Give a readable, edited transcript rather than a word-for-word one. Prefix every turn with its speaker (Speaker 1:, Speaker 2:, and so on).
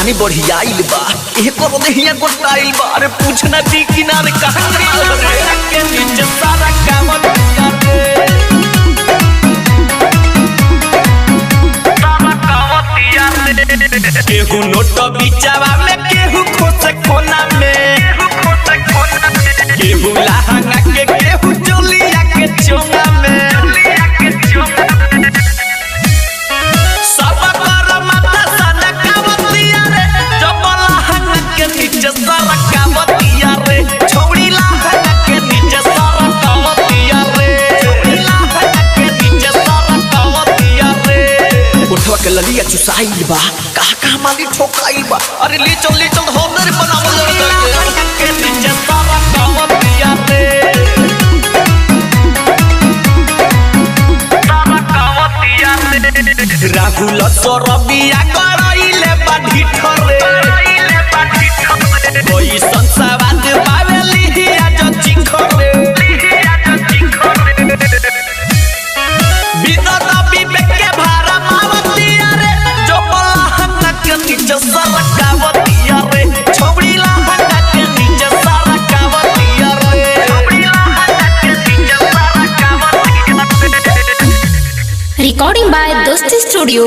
Speaker 1: जवानी बढ़ियाइल बा एक और देहिया गोटाइल बा। अरे पूछना दी किनारे कहां के नीचे सारा कामत केहू नोट बिचावा में केहू खोसे कोना में केहू लहंगा के केहू चोलिया के चोंगा में सब कर माथा सना कावतिया रे जब लहंगा के नीचे सारा कावतिया रे छोड़ी लहंगा के नीचे सारा कावतिया रे छोड़ी लहंगा के नीचे सारा कावतिया रे उठवा के ललिया चुसाइल बा कहां माली ठोकाइल बा। अरे ले चल होनर बनावल के नीचे सारा कावतिया रे सारा कावतिया रे राहुल सरबिया करइले बाधी ठरे कोई संसावाद बावेली हिया जो चिखरे बिदर विवेक के भारा मावतिया रे जो लहंगा के नीचे सारा कावतिया रे छोड़ी लहंगा के नीचे सारा कावतिया रे छोड़ी लहंगा के नीचे सारा कावतिया रे।
Speaker 2: Recording by Dosti Studio.